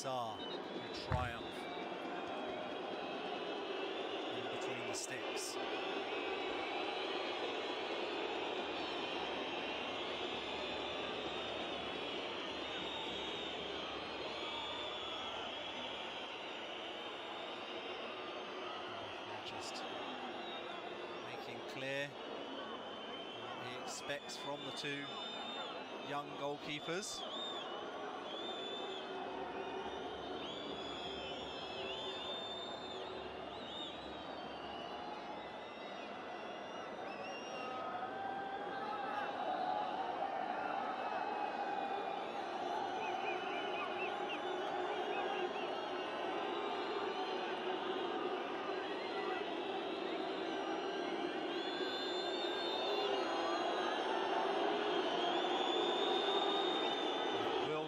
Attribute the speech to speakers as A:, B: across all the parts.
A: Sarr, who triumph in between the sticks. Just making clear what he expects from the two young goalkeepers.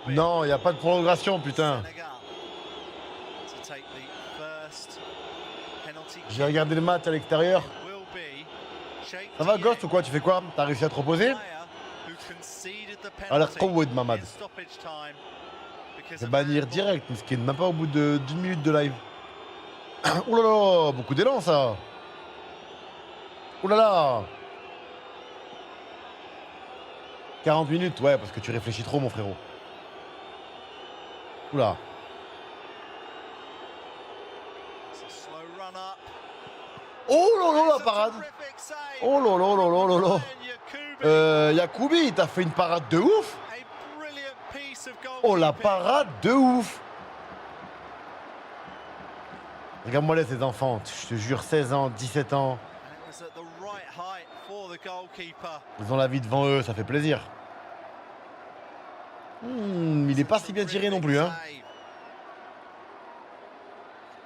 B: Non, il n'y a pas de prolongation, putain. J'ai regardé le match à l'extérieur. Ça va, Ghost, ou quoi? Tu fais quoi? T'as réussi à te reposer? Alors, Cowwood, Mamad. Je vais bannir direct, mais ce qui est même pas au bout d'une minute de live. Ouh là là, beaucoup d'élan, ça. Ouh là là. 40 minutes, ouais, parce que tu réfléchis trop, mon frérot. Oula. Oh là là, la parade. Oh là là là là là là. Yacoubi, t'as fait une parade de ouf. Oh, la parade de ouf. Regarde-moi là, ces enfants. Je te jure, 16 ans, 17 ans. Ils ont la vie devant eux, ça fait plaisir. Il est pas si bien tiré non plus, hein.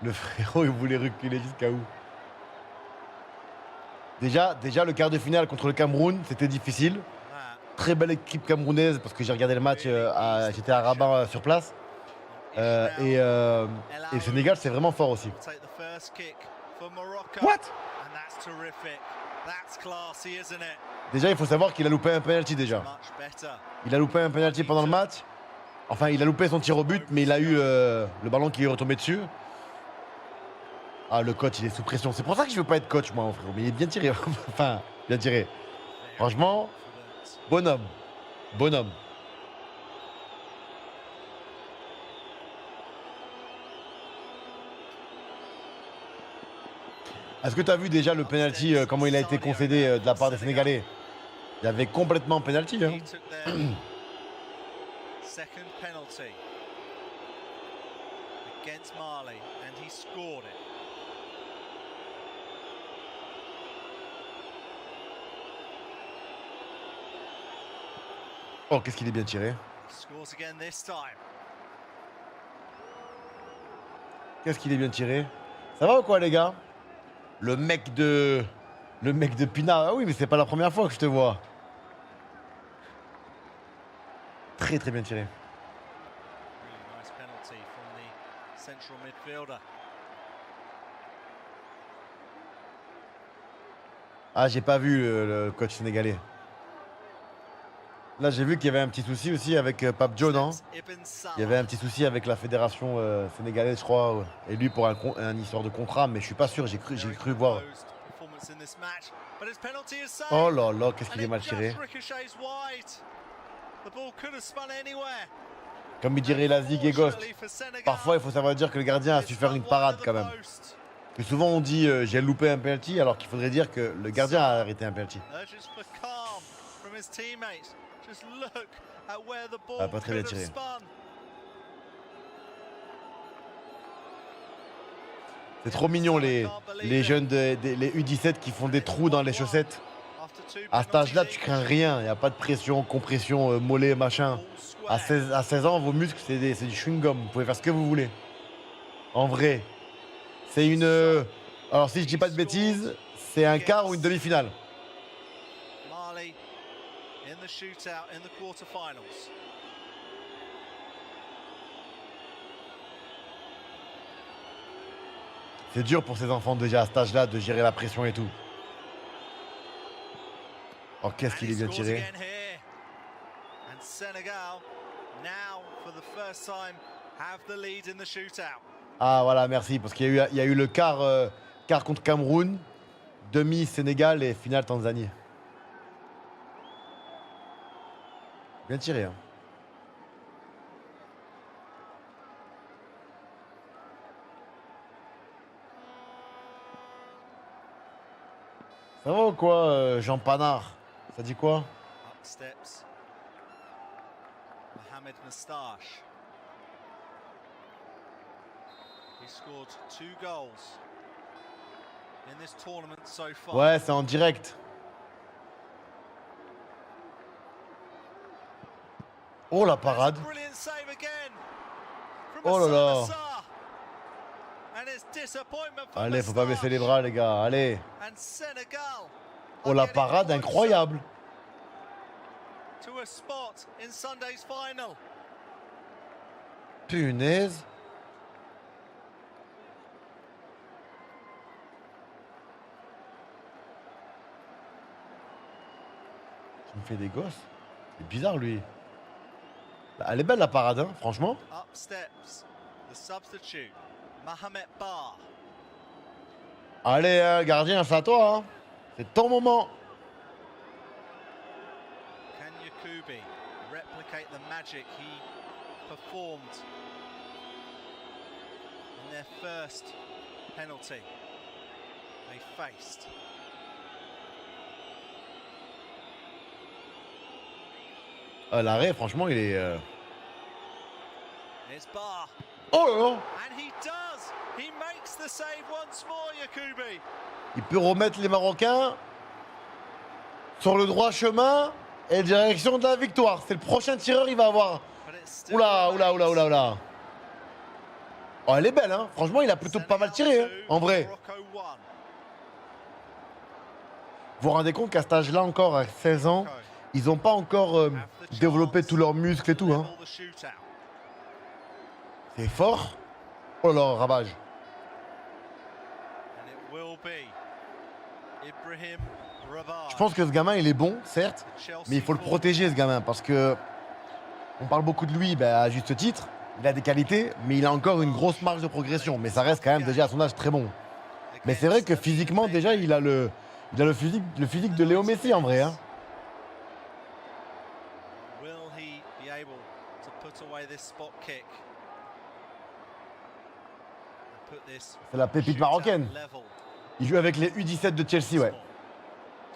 B: Le frérot, il voulait reculer jusqu'à où? Déjà, le quart de finale contre le Cameroun, c'était difficile. Très belle équipe camerounaise, parce que j'ai regardé le match, j'étais à Rabat sur place. Et le Sénégal, c'est vraiment fort aussi. What? Déjà, il faut savoir qu'il a loupé un penalty déjà. Il a loupé un penalty pendant le match. Enfin, il a loupé son tir au but, mais il a eu le ballon qui est retombé dessus. Ah, le coach, il est sous pression. C'est pour ça que je veux pas être coach, moi, mon frérot. Mais il est bien tiré. Enfin, bien tiré. Franchement, bonhomme. Bonhomme. Est-ce que tu as vu déjà le penalty, comment il a été concédé de la part des Sénégalais? Il y avait complètement penalty, hein.
A: Second penalty against Mali, and he scored it.
B: Oh, qu'est-ce qu'il est bien tiré.
A: Scores again this time.
B: Qu'est-ce qu'il est bien tiré. Ça va ou quoi, les gars? Le mec de Pina. Ah oui, mais c'est pas la première fois que je te vois. Très très bien tiré.
A: Really nice penalty from the central midfielder.
B: Ah, j'ai pas vu le coach sénégalais. Là, j'ai vu qu'il y avait un petit souci aussi avec Pape Joe, non? Il y avait un petit souci avec la fédération sénégalaise, je crois, et lui pour un histoire de contrat, mais je suis pas sûr, j'ai cru voir. Oh là là, qu'est-ce qu'il est mal tiré. Comme il dirait Lazig et Ghost, parfois il faut savoir dire que le gardien a su faire une parade quand même. Que souvent on dit j'ai loupé un penalty, alors qu'il faudrait dire que le gardien a arrêté un penalty. Ah, pas très bien tiré. C'est trop mignon les jeunes, les U17 qui font des trous dans les chaussettes. À cet âge-là, tu crains rien. Il n'y a pas de pression, compression, mollet, machin. À 16 ans, vos muscles, c'est du chewing-gum. Vous pouvez faire ce que vous voulez. En vrai. C'est une... alors, si je dis pas de bêtises, c'est un quart ou une demi-finale. C'est dur pour ces enfants déjà à cet âge-là de gérer la pression et tout. Oh, qu'est-ce qu'il est bien tiré. Ah voilà, merci. Parce qu'il y a eu le quart contre Cameroun, demi Sénégal et finale Tanzanie. Bien tiré, hein. Ça va ou quoi, Jean Panard? Ça dit quoi?
A: Up steps Mohamed Moustache. He scored 2 goals in this tournament so far.
B: Ouais, c'est en direct. Oh la parade.
A: Brilliant save again from
B: Oh là là.
A: Moussa. And it's disappointment for
B: Allez, faut pas baisser les
A: Moustache.
B: bras, les gars. Allez.
A: And Senegal
B: Oh
A: are
B: la
A: getting
B: parade
A: closer
B: incroyable.
A: to a spot in Sunday's final.
B: Punaise. Tu me fais des gosses. C'est bizarre lui. Elle est belle la parade, hein, franchement.
A: Up steps the substitute, Mohamed Bar.
B: Allez, gardien, c'est à toi. Hein. C'est ton moment.
A: Can Yakubi replicate the magic he performed in their first penalty they faced?
B: L'arrêt, franchement, il est...
A: It's Bar,
B: Oh là là.
A: and he does. He makes the save once more, Yakubi.
B: Il peut remettre les Marocains sur le droit chemin et direction de la victoire. C'est le prochain tireur, il va avoir.
A: But it's still
B: Oula, oula, oula, oula, oula. Oh, elle est belle, hein. Franchement, il a plutôt pas mal tiré, hein, en vrai.
A: Morocco 1.
B: Vous vous rendez compte qu'à cet âge-là, encore, à 16 ans, ils n'ont pas encore développé tous leurs muscles et tout, hein.
A: Level the shootout.
B: C'est fort. Oh là là, ravage.
A: And it will be Ibrahim Rabah.
B: Je pense que ce gamin, il est bon, certes, mais il faut le protéger, ce gamin, parce que on parle beaucoup de lui, à juste titre. Il a des qualités, mais il a encore une grosse marge de progression. Mais ça reste quand même déjà à son âge très bon. Mais c'est vrai que physiquement, déjà, il a le physique de Léo Messi, en vrai, hein.
A: Will he be able to put away this spot kick? And put this
B: C'est la pépite
A: shootout
B: marocaine.
A: level.
B: Il joue avec les U17 de Chelsea, ouais.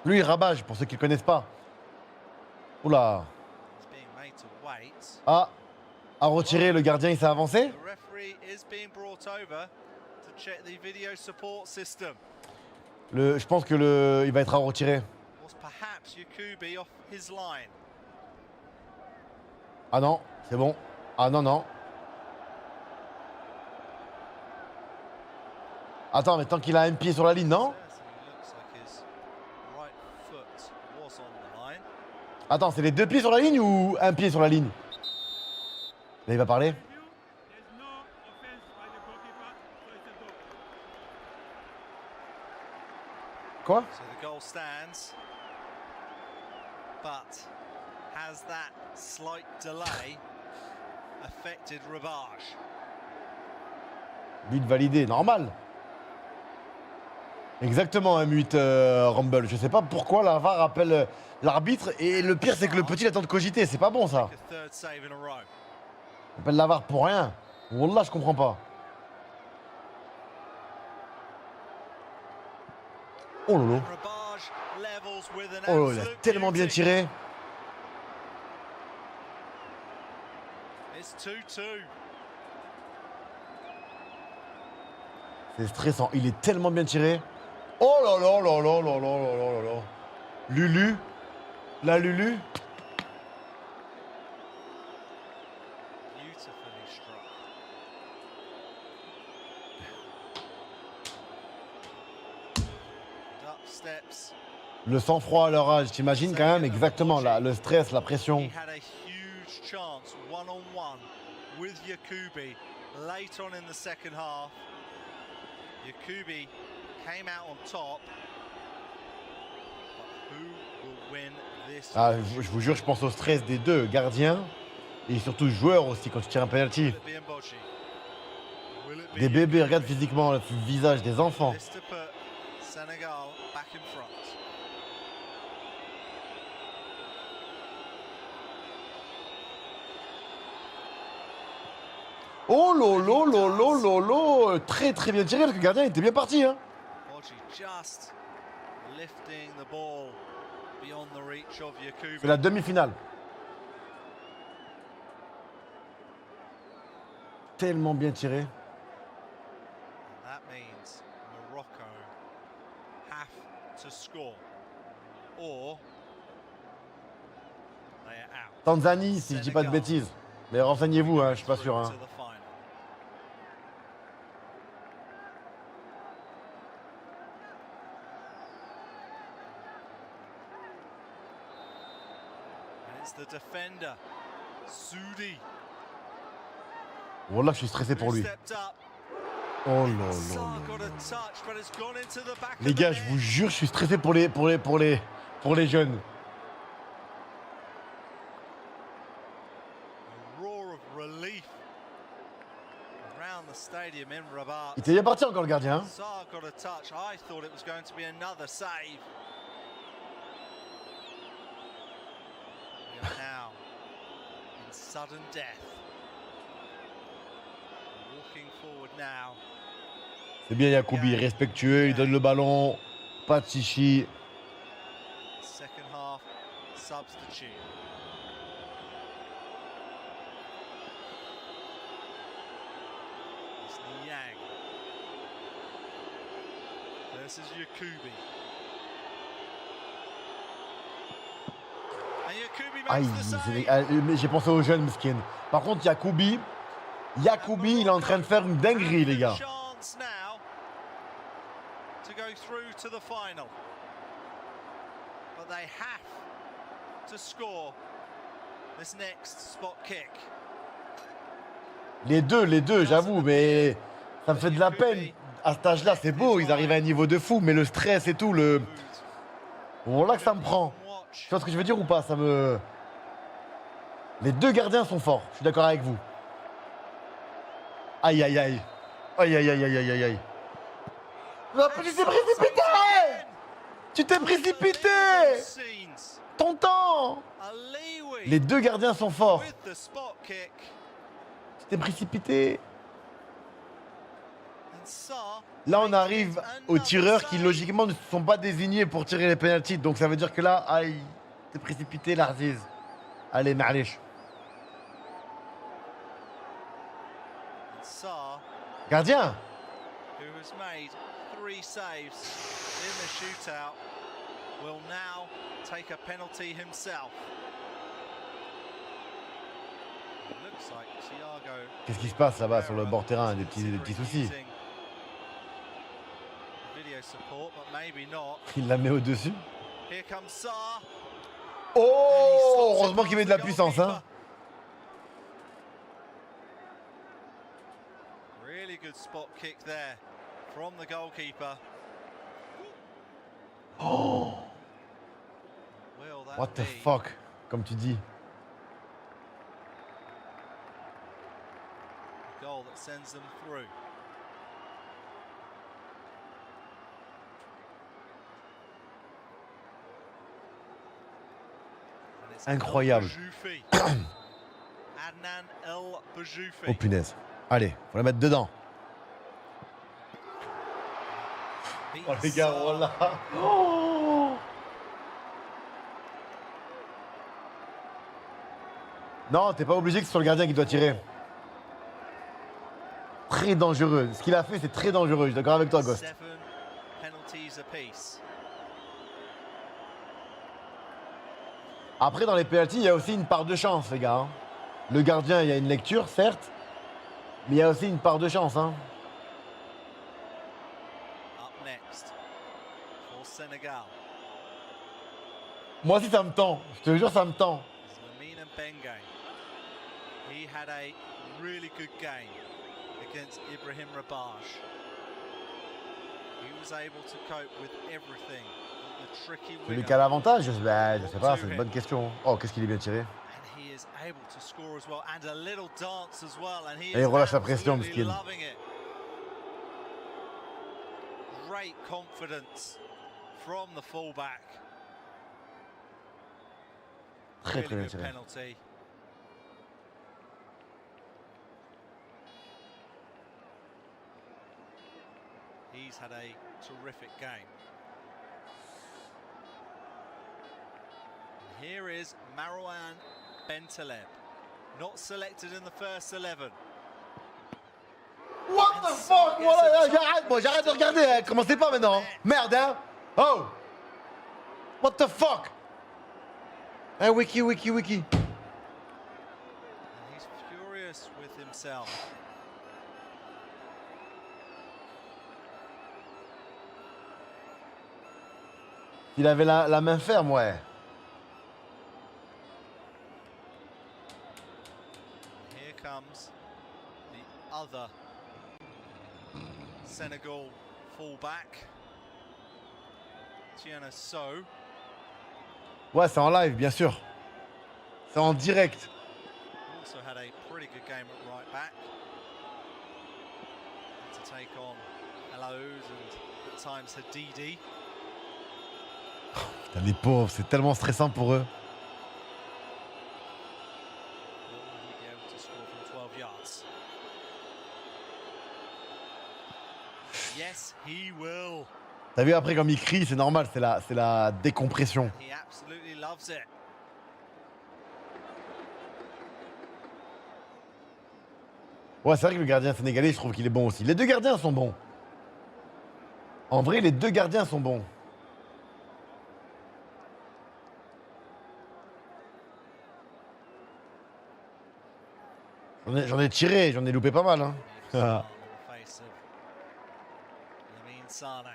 B: Lui, il rabage, pour ceux qui ne le connaissent pas. Oula.
A: He's being made to wait.
B: Ah, à retirer, le gardien, il s'est avancé.
A: The referee is being brought over to check the video support system.
B: Je pense que il va être à retirer.
A: Was perhaps Yakubi off his line?
B: Ah non, c'est bon. Ah non, non. Attends, mais tant qu'il a un pied sur la ligne, non?
A: Certainly looks like his right foot was on the line.
B: Attends, c'est les deux pieds sur la ligne ou un pied sur la ligne? Là, il va parler.
C: There's no offense by the goalkeeper, so it's a goal.
B: Quoi?
A: So the goal stands, but has that slight delay affected Rabage?
B: But validé, normal. Exactement, un 8 Rumble. Je sais pas pourquoi la VAR appelle l'arbitre. Et le pire, c'est que le petit attend de cogiter. C'est pas bon, ça.
A: A third save in a row.
B: On appelle la VAR pour rien. Wallah, je comprends pas. Oh lolo.
A: Rabage levels with an
B: Oh, il a
A: absolute
B: tellement bien
A: beauty.
B: tiré.
A: It's 2-2.
B: C'est stressant. Il est tellement bien tiré. Oh là là là là là là là là là là. Lulu. La Lulu.
A: Beautifully struck. And up steps.
B: Le sang-froid à leur âge. T'imagines quand même exactement le stress, la pression.
A: He had a huge chance one-on-one with Yakubi late on in the second half. Yakubi came out on top. But who will win this?
B: Ah, je vous jure, je pense au stress des deux gardiens Et surtout joueur aussi quand tu tires un penalty.
A: Will it be Mboji? Will it be
B: Des bébés,
A: Yakubi?
B: regarde physiquement le visage des enfants.
A: This to put Senegal back in front.
B: Oh lolo lolo lolo. Très très bien tiré parce que le gardien était bien parti. Hein.
A: Mboji just lifting the ball beyond the reach of Yakubi.
B: C'est la demi-finale. Tellement bien tiré.
A: That means Morocco have to score or they are out.
B: Tanzanie, si je dis pas de bêtises. Mais renseignez-vous, hein, je suis pas sûr. Hein.
A: To the final. And it's the defender, Soudi,
B: Voilà, je suis stressé pour
A: who
B: lui.
A: stepped up.
B: Oh là là
A: Sarr
B: là.
A: got a touch, but it's gone into the back
B: Les
A: of the
B: gars, je vous
A: net.
B: jure, je suis stressé pour les jeunes.
A: A roar of relief around the stadium in Rabat.
B: Il était bien parti encore le gardien. Hein.
A: Sarr got a touch. I thought it was going to be another save. We are now in sudden death. Walking forward now.
B: C'est bien Yacoubi, respectueux, il donne le ballon. Pas de chichi.
A: Second half substitute. It's Niang versus Yakubi. And Yakubi
B: Aïe,
A: makes the
B: c'est des-
A: save.
B: mais j'ai pensé aux jeunes, Miskin. Par contre, Yacoubi, il est en train de faire une dinguerie, les gars.
A: Chance now to go through to the final. But they have to score this next spot kick.
B: Les deux, j'avoue, mais ça me fait de la peine. À cet âge-là, c'est beau, ils arrivent à un niveau de fou, mais le stress et tout, le. Voilà que ça me prend. Tu vois ce que je veux dire ou pas? Ça me. Les deux gardiens sont forts, je suis d'accord avec vous. Aïe aïe aïe. Aïe aïe aïe aïe aïe aïe aïe. Ah, tu t'es précipité! Tu t'es précipité! Ton temps! Les deux gardiens sont forts. Tu t'es précipité. Là, on arrive aux tireurs qui, logiquement, ne se sont pas désignés pour tirer les pénaltys. Donc, ça veut dire que là, aïe, t'es précipité, l'Aziz. Allez, Ma'alish. Gardien.
A: Who has made 3 saves in the shootout, will now take a penalty himself. It looks like Thiago
B: Qu'est-ce qui se passe là-bas sur le bord terrain? Des petits soucis.
A: Video support, but maybe not.
B: Il la met au-dessus.
A: Here comes Sarr.
B: Oh! Heureusement qu'il met de la puissance, hein.
A: Really good spot kick there from the goalkeeper.
B: Oh!
A: Will that
B: What the
A: be
B: fuck? Comme tu dis.
A: a goal that sends them through? And it's
B: Incroyable.
A: El Boujoufi. Adnan El Boujoufi.
B: Oh punaise. Allez, faut la mettre dedans.
A: Beats
B: Oh les gars,
A: Sarr.
B: voilà. Oh. Non, t'es pas obligé que ce soit le gardien qui doit tirer. Très dangereux. Ce qu'il a fait, c'est très dangereux. Je suis d'accord avec toi, Ghost.
A: 7 penalties apiece.
B: Après, dans les pénaltys, il y a aussi une part de chance, les gars. Hein. Le gardien, il y a une lecture, certes. Mais il y a aussi une part de chance. Hein.
A: Up next for Senegal
B: Moi aussi, ça me tend. Je te jure, ça me tend.
A: is Lamine Mbengue. He had a really good game against Ibrahim Rabaj. He was able to cope with everything. The tricky
B: Celui
A: winner.
B: qui a l'avantage, je sais pas, c'est une bonne question. Oh, qu'est-ce qu'il est bien tiré.
A: And he is able to score as well, and a little dance as well, and he
B: Et il
A: is
B: relâche la pression,
A: absolutely
B: Mskin.
A: loving it. Great confidence from the fullback.
B: Très
A: Really
B: très bien
A: good
B: tiré.
A: penalty. He's had a terrific game. And here is Marouane Bentaleb, not selected in the first 11.
B: What the fuck? Voilà, j'arrête, moi, j'arrête de regarder, hein. Commencez pas maintenant. Merde, hein. Oh. What the fuck? Hey, wiki.
A: And he's furious with himself.
B: Il avait la main ferme, ouais.
A: Here comes the other Senegal fullback, Tiana Sow.
B: Ouais, c'est en live, bien sûr. C'est en direct.
A: Also had a pretty good game at right back. To take on El Aoud and at times Hadidi.
B: Putain, les pauvres, c'est tellement stressant pour eux.
A: Will he be able to score from 12 yards? Yes, he will.
B: T'as vu après comme il crie, c'est normal, c'est la décompression.
A: He absolutely loves it.
B: Ouais, c'est vrai que le gardien sénégalais, je trouve qu'il est bon aussi. Les deux gardiens sont bons. En vrai, les deux gardiens sont bons. J'en ai tiré, j'en ai loupé pas mal. Hein.
A: On the face of Lamine Sane.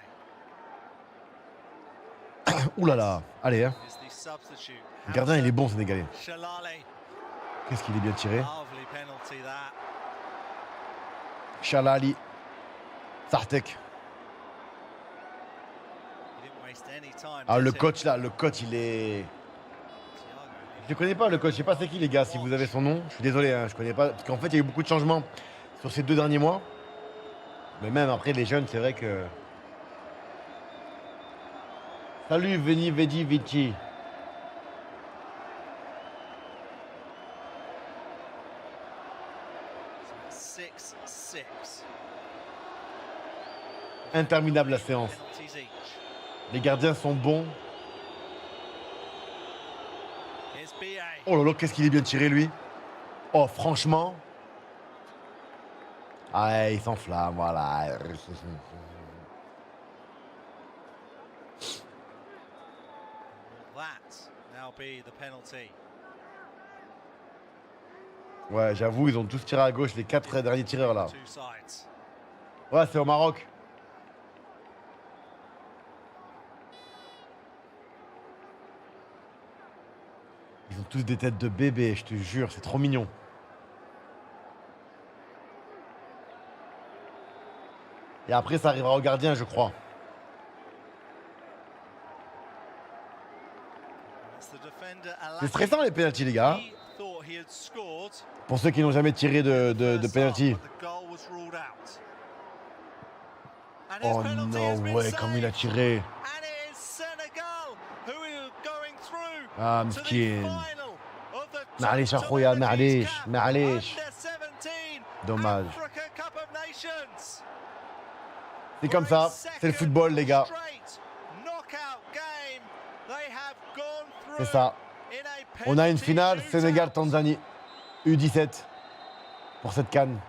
B: Ouh là là, allez, hein.
A: Is the substitute.
B: Le gardien, il est bon, sénégalais.
A: Shalale.
B: Qu'est-ce qu'il est bien tiré.
A: Lovely penalty that.
B: Chalali. Sartek.
A: He didn't waste any time.
B: Ah,
A: did
B: le
A: he?
B: coach là, le coach, il est.
A: Thiago,
B: Je le connais pas, le coach. Je sais pas c'est qui, les gars, si vous avez son nom. Je suis désolé, hein, je connais pas. Parce qu'en fait, il y a eu beaucoup de changements sur ces 2 derniers mois. Mais même après, les jeunes, c'est vrai que. Salut, Veni, Vedi, Vici.
A: so it's 6-6.
B: Interminable la séance.
A: Penalties each.
B: Les gardiens sont bons.
A: Here's BA.
B: Oh là là, qu'est-ce qu'il est bien tiré, lui. Oh, franchement. Ah, il s'enflamme, voilà.
A: Will that now be the penalty?
B: Ouais, j'avoue, ils ont tous tiré à gauche, les 4 derniers tireurs là.
A: Two sides.
B: Ouais, c'est au Maroc. Ils ont tous des têtes de bébé, je te jure, c'est trop mignon. Et après, ça arrivera au gardien, je crois.
A: It's the defender
B: C'est stressant les pénaltys, les gars.
A: He thought he had scored.
B: Pour ceux qui n'ont jamais tiré de
A: First
B: pénalty.
A: half, but the goal was ruled out. And his
B: Oh
A: penalty has
B: non,
A: been
B: ouais, comme il a
A: saved.
B: tiré.
A: And it is Senegal who are going through
B: Ah,
A: to the
B: مسكين.
A: final of the
B: معليش
A: Top
B: أخويا،
A: Tour
B: معليش،
A: Cup
B: معليش.
A: Under 17
B: Dommage.
A: Africa Cup of Nations.
B: C'est comme ça, c'est le football, les gars.
A: Straight knockout game. They have gone through
B: C'est ça.
A: in a
B: On a une
A: penalty
B: finale,
A: shootout.
B: Sénégal-Tanzanie. U17. Pour cette canne.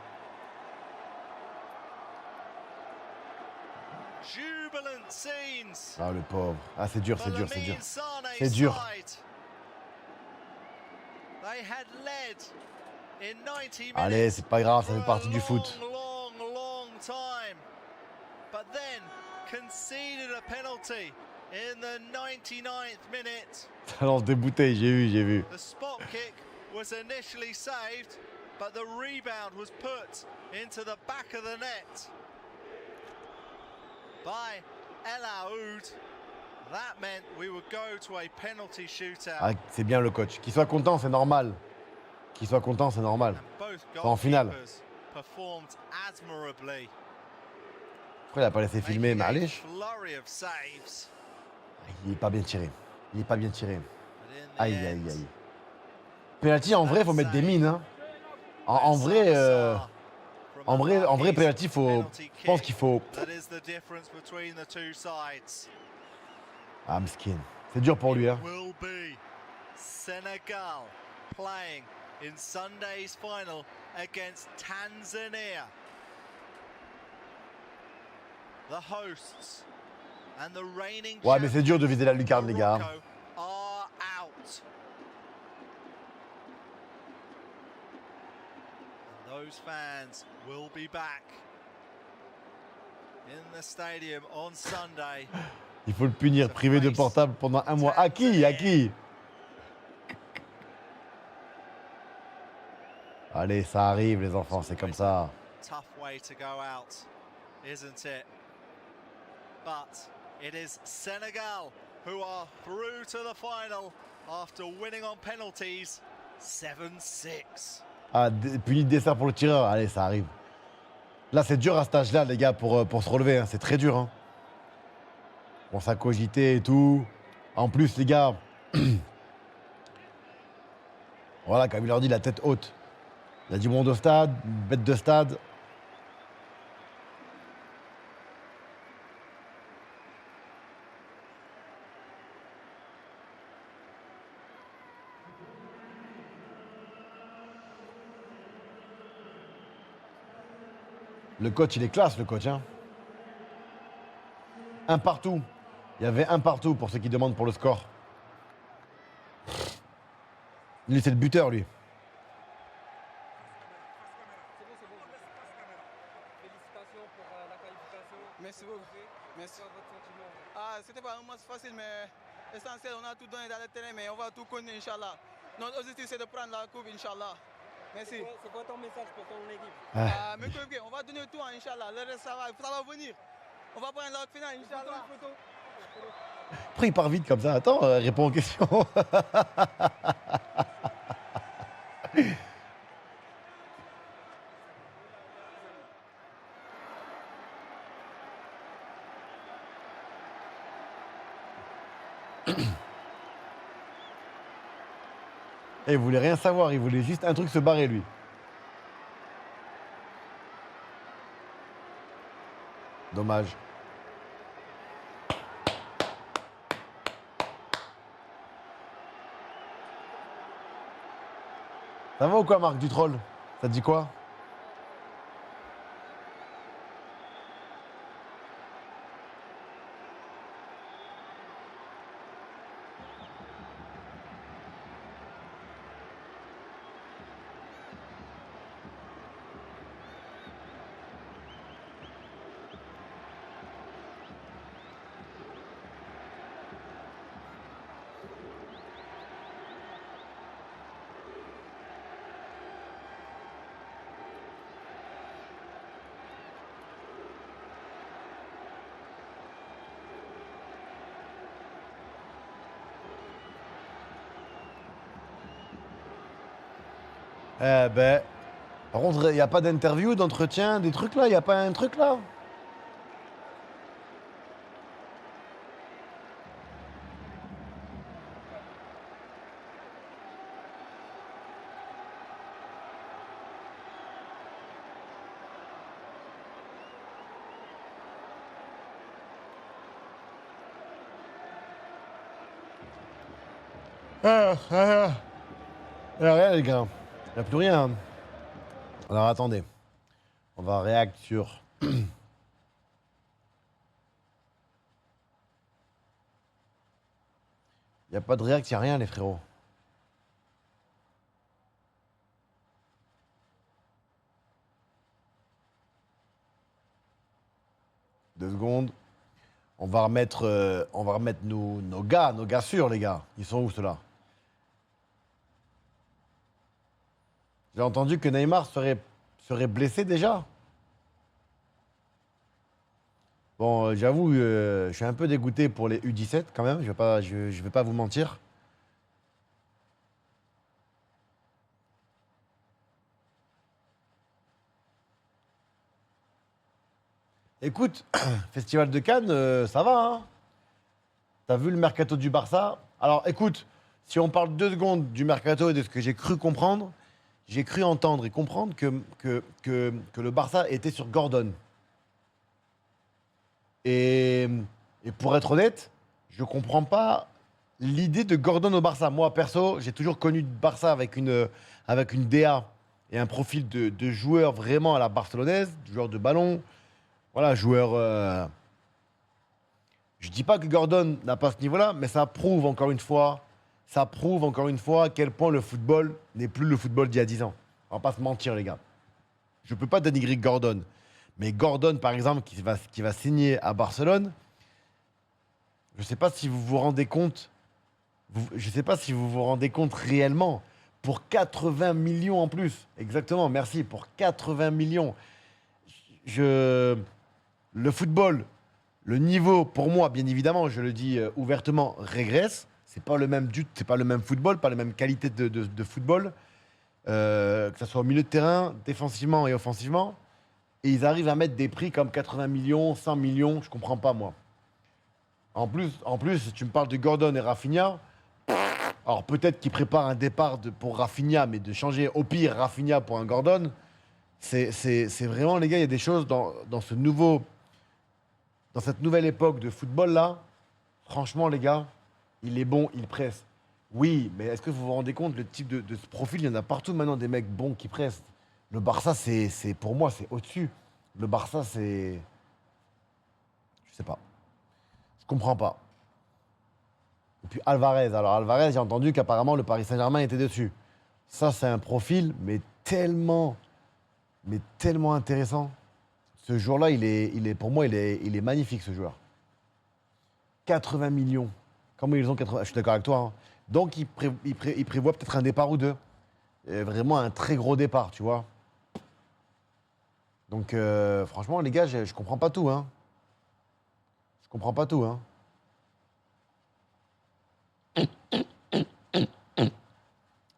A: Jubilant scenes.
B: Ah, le pauvre. Ah, c'est dur,
A: for
B: c'est dur, c'est dur.
A: Lamine Sane's
B: C'est dur.
A: side. They had led in 90 minutes.
B: Allez, c'est pas grave, ça
A: for
B: fait partie
A: a
B: du foot.
A: long time. But then conceded a penalty in the 99th minute.
B: Ça lance des bouteilles, j'ai vu.
A: The spot kick was initially saved, but the rebound was put into the back of the net by El Aoud. That meant we would go to a penalty shootout.
B: Ah, c'est bien le coach. Qu'il soit content, c'est normal. Qu'il soit content, c'est normal.
A: And both
B: C'est en finale.
A: goalkeepers performed admirably,
B: Pourquoi il a pas laissé filmer,
A: making a
B: Malish?
A: flurry of saves.
B: Il est pas bien tiré. Il est pas bien tiré.
A: But in the
B: Aïe,
A: end,
B: aïe, aïe. Penalty, en vrai, faut mettre des mines. Hein. En vrai, penalty, faut. Je pense qu'il faut.
A: That is the difference between the two sides.
B: Ah, miskin. C'est dur pour lui, hein.
A: Will be Senegal playing in Sunday's final against Tanzania. The hosts and the reigning
B: Ouais, mais c'est dur de viser la lucarne, les gars.
A: Morocco are out. And those fans will be back in the stadium on Sunday.
B: Il faut le punir, privé de portable pendant un mois. À qui? À qui? Allez, ça arrive, les enfants, c'est comme ça.
A: Tough way to go out, isn't it? But it is Senegal who are through to the final after winning on penalties 7-6.
B: Ah, puni de dessert pour le tireur. Allez, ça arrive. Là, c'est dur à cet âge-là, les gars, pour se relever. Hein. C'est très dur. Hein. Bon, ça cogité et tout. En plus, les gars, voilà, comme il leur dit, la tête haute. Il a du monde au stade, bête de stade. Le coach, il est classe, le coach. Hein. Un partout. Il y avait un partout pour ceux qui demandent pour le score. Lui, c'est le buteur, lui.
D: Félicitations pour la qualification.
E: Merci beaucoup. Merci.
D: C'est quoi votre sentiment?
E: Ah, c'était pas un match facile, mais essentiel, on a tout donné dans le terrain, mais on va tout continuer, Inch'Allah. Notre objectif, c'est de prendre la coupe, Inch'Allah. Merci.
D: C'est quoi ton message pour ton équipe?
E: Ah, mes coéquipiers, on va donner tout, Inch'Allah. Le reste, ça va venir. On va prendre la finale, Inch'Allah.
B: Après, il part vite comme ça. Attends, réponds aux questions. Et il voulait rien savoir, il voulait juste un truc, se barrer, lui. Dommage. Ça va ou quoi, Marc, du troll? Ça te dit quoi? Eh ben, par contre, il n'y a pas d'interview, d'entretien, des trucs là? Il n'y a pas un truc là? Il n'y a rien, les gars. Il n'y a plus rien. Alors, attendez. On va réact sur... Il n'y a pas de réact, il n'y a rien, les frérots. Deux secondes. On va remettre nos gars sûrs, les gars. Ils sont où, ceux-là? J'ai entendu que Neymar serait blessé déjà. Bon, j'avoue, je suis un peu dégoûté pour les U17 quand même. Je vais pas vous mentir. Écoute, Festival de Cannes, ça va, hein. T'as vu le mercato du Barça? Alors, écoute, si on parle 2 secondes du mercato et de ce que j'ai cru comprendre, j'ai cru entendre et comprendre que le Barça était sur Gordon. Et pour être honnête, je comprends pas l'idée de Gordon au Barça. Moi, perso, j'ai toujours connu le Barça avec une DA et un profil de joueur vraiment à la barcelonaise, joueur de ballon. Voilà, joueur. Je dis pas que Gordon n'a pas ce niveau-là, mais ça prouve encore une fois à quel point le football n'est plus le football d'il y a 10 ans. On va pas se mentir, les gars. Je peux pas dénigrer Gordon. Mais Gordon, par exemple, qui va signer à Barcelone, je sais pas si vous vous rendez compte. Je sais pas si vous vous rendez compte réellement. Pour 80 millions en plus. Exactement, merci. Pour 80 millions. Le football, le niveau, pour moi, bien évidemment, je le dis ouvertement, régresse. C'est pas le même c'est pas le même football, pas la même qualité de football. Que ce soit au milieu de terrain, défensivement et offensivement. Et ils arrivent à mettre des prix comme 80 millions, 100 millions, je comprends pas, moi. En plus, tu me parles de Gordon et Rafinha. Alors peut-être qu'ils préparent un départ pour Rafinha, mais de changer au pire Rafinha pour un Gordon, c'est vraiment, les gars, il y a des choses dans cette nouvelle époque de football là. Franchement, les gars, il est bon, il presse. Oui, mais est-ce que vous vous rendez compte, le type de ce profil, il y en a partout maintenant des mecs bons qui pressent. Le Barça, pour moi, c'est au-dessus. Le Barça, c'est... Je sais pas. Je comprends pas. Et puis Alvarez. Alors Alvarez, j'ai entendu qu'apparemment le Paris Saint-Germain était dessus. Ça, c'est un profil, mais tellement intéressant. Ce joueur-là, pour moi, il est magnifique, ce joueur. 80 millions. Comment ils ont 80... Je suis d'accord avec toi. Hein. Donc, il prévoit peut-être un départ ou deux. Vraiment un très gros départ, tu vois. Donc, franchement, les gars, je comprends pas tout. Hein. Je comprends pas tout. Hein.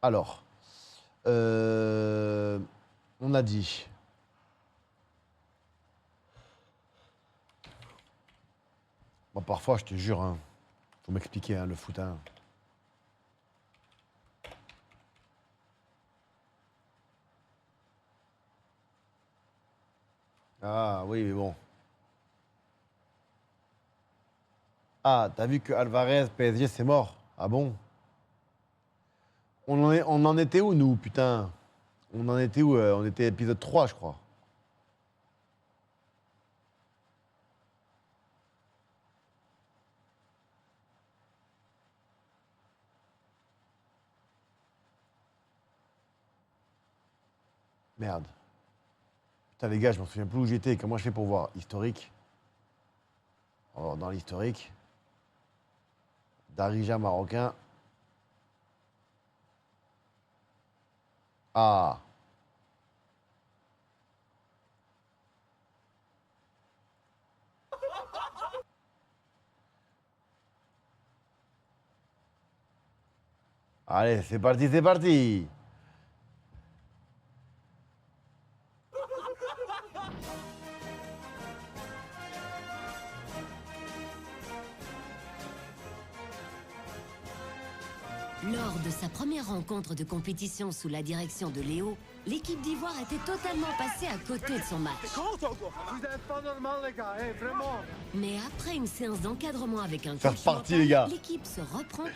B: Alors, on a dit. Bon, parfois, je te jure, hein, faut m'expliquer, hein, le foot. Hein. Ah oui, mais bon. Ah, t'as vu que Alvarez, PSG, c'est mort. Ah bon? On en était où, nous, putain? On en était où? On était épisode 3, je crois. Merde. Putain, les gars, je m'en souviens plus où j'étais. Comment je fais pour voir? Historique. Alors, dans l'historique. Darija marocain. Ah. Allez, c'est parti, c'est parti.
F: Lors de sa première rencontre de compétition sous la direction de Léo, l'équipe d'Ivoire était totalement passée à côté de son match.
C: Vous êtes pas normal, les gars, vraiment.
F: Mais après une séance d'encadrement avec un
B: C'est
F: coach
B: reparti,
F: mental,
B: les gars.
F: l'équipe se reprend